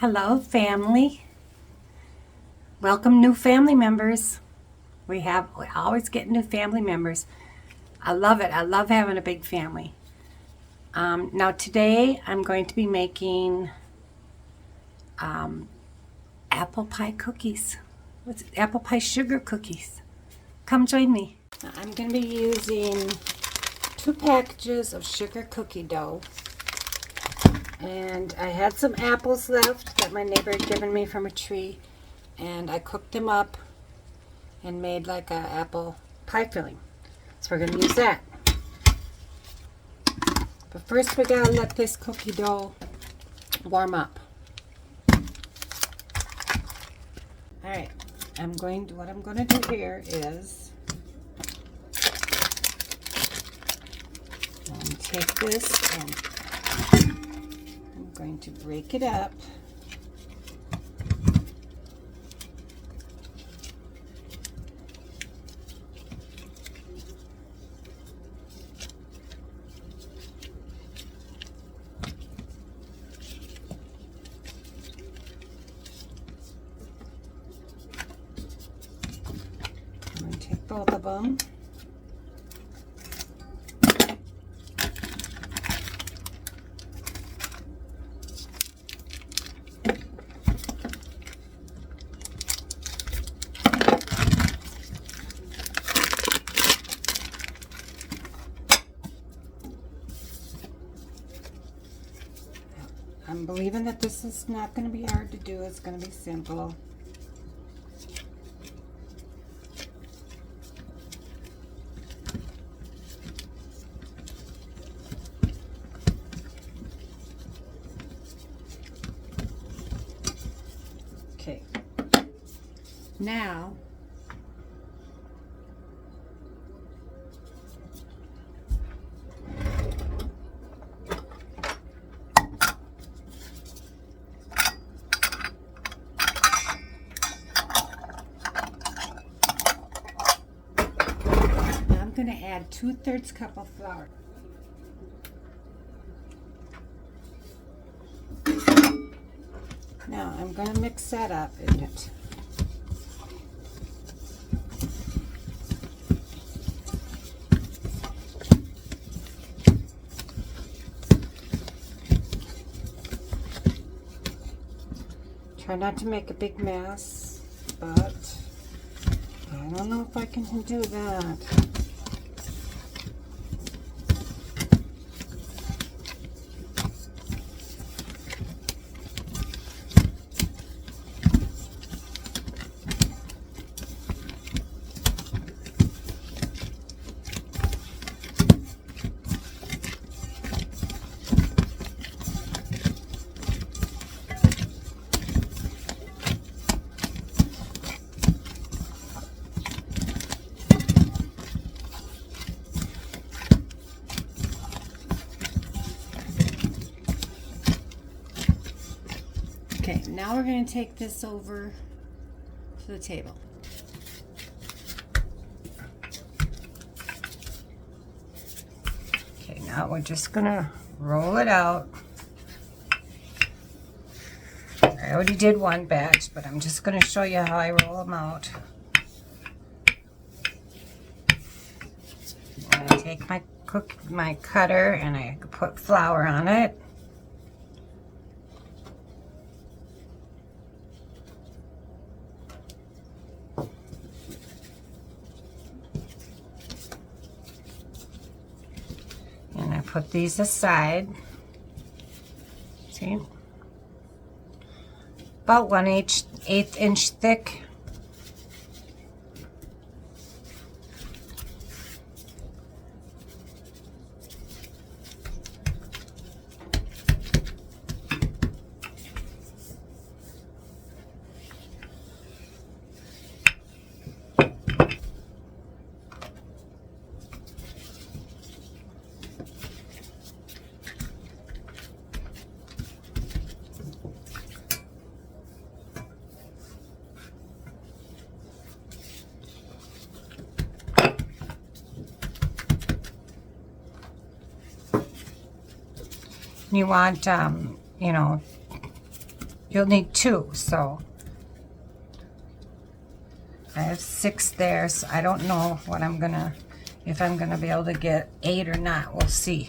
Hello, family. Welcome, new family members. We always get new family members. I love it. I love having a big family. Now today I'm going to be making apple pie cookies. What's apple pie sugar cookies? Come join me. I'm going to be using 2 packages of sugar cookie dough. And I had some apples left that my neighbor had given me from a tree, and I cooked them up and made like a apple pie filling. So we're going to use that. But first we got to let this cookie dough warm up. Alright, what I'm going to do here is take this and I'm going to break it up. I'm going to take both of them. I'm believing that this is not going to be hard to do. It's going to be simple. Okay. Now, I'm going to add 2/3 cup of flour. Now I'm going to mix that up in it. Try not to make a big mess, but I don't know if I can do that. Okay, now we're going to take this over to the table. Okay, now we're just going to roll it out. I already did one batch, but I'm just going to show you how I roll them out. I take my cutter and I put flour on it. Put these aside. See? About 1/8 inch thick. You want, you know, you'll need 2, so I have 6 there, so I don't know what if I'm gonna be able to get 8 or not. We'll see.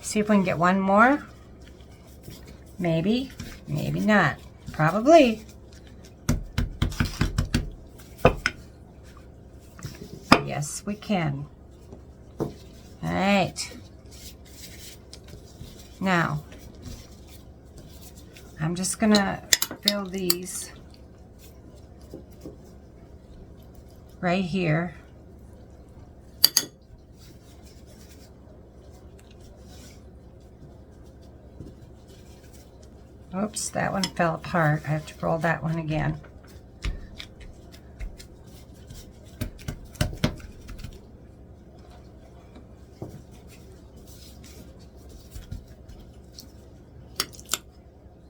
See if we can get one more. Maybe, maybe not. Probably. Yes, we can. All right. Now, I'm just gonna fill these right here. Oops, that one fell apart. I have to roll that one again.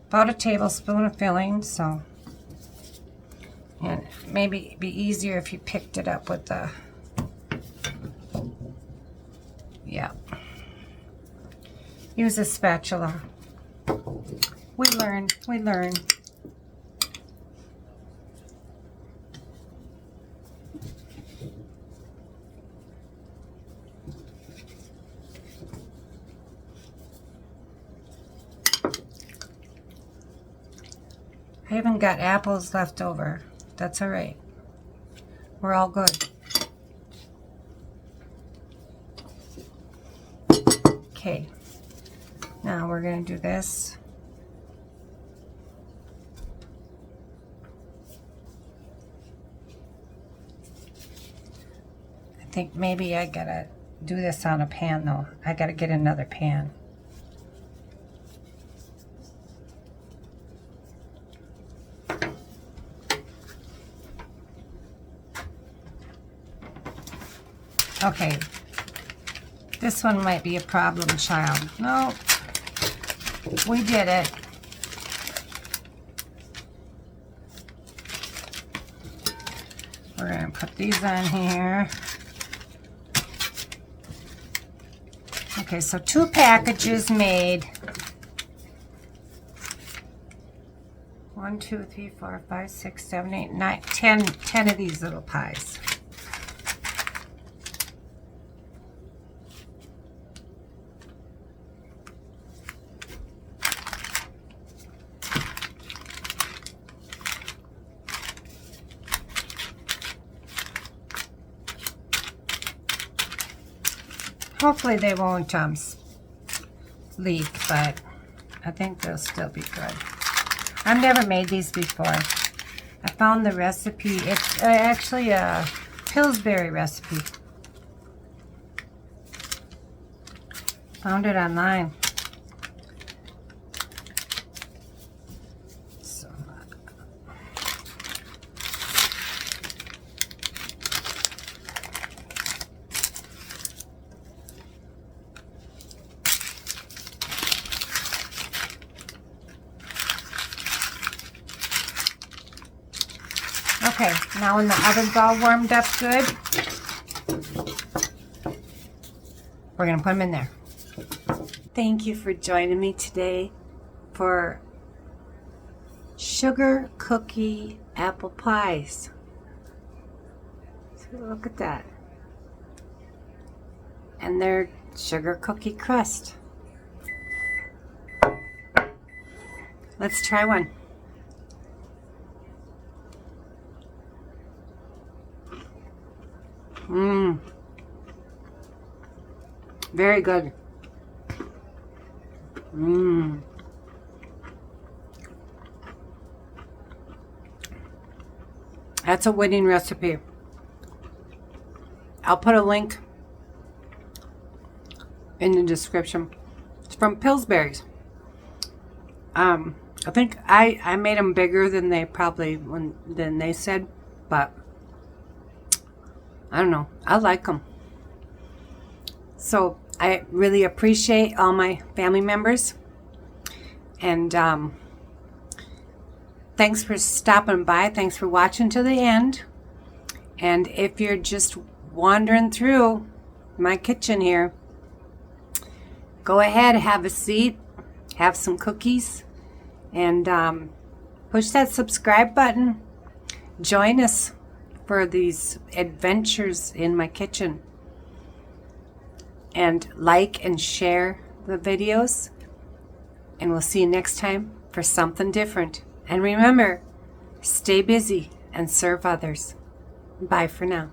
About a tablespoon of filling, so, and maybe it'd be easier if you picked it up with the, yeah. Use a spatula. We learn, we learn. I haven't got apples left over. That's all right. We're all good. Okay. Now we're going to do this. I think maybe I gotta do this on a pan though. I gotta get another pan. Okay, this one might be a problem child. No, we did it. We're gonna put these on here. Okay, so 2 packages made. 1, 2, 3, 4, 5, 6, 7, 8, 9, 10 of these little pies. Hopefully they won't leak, but I think they'll still be good. I've never made these before. I found the recipe. It's actually a Pillsbury recipe. Found it online. So, okay, now when the oven's all warmed up good, we're going to put them in there. Thank you for joining me today for sugar cookie apple pies. So look at that. And they're sugar cookie crust. Let's try one. Mmm. Very good. Mmm. That's a winning recipe. I'll put a link in the description. It's from Pillsbury's. I think I made them bigger than they than they said, but I don't know. I like them. So I really appreciate all my family members, and thanks for stopping by. Thanks for watching to the end. And if you're just wandering through my kitchen here. Go ahead, have a seat, have some cookies, and push that subscribe button. Join us for these adventures in my kitchen. And like and share the videos. And we'll see you next time for something different. And remember, stay busy and serve others. Bye for now.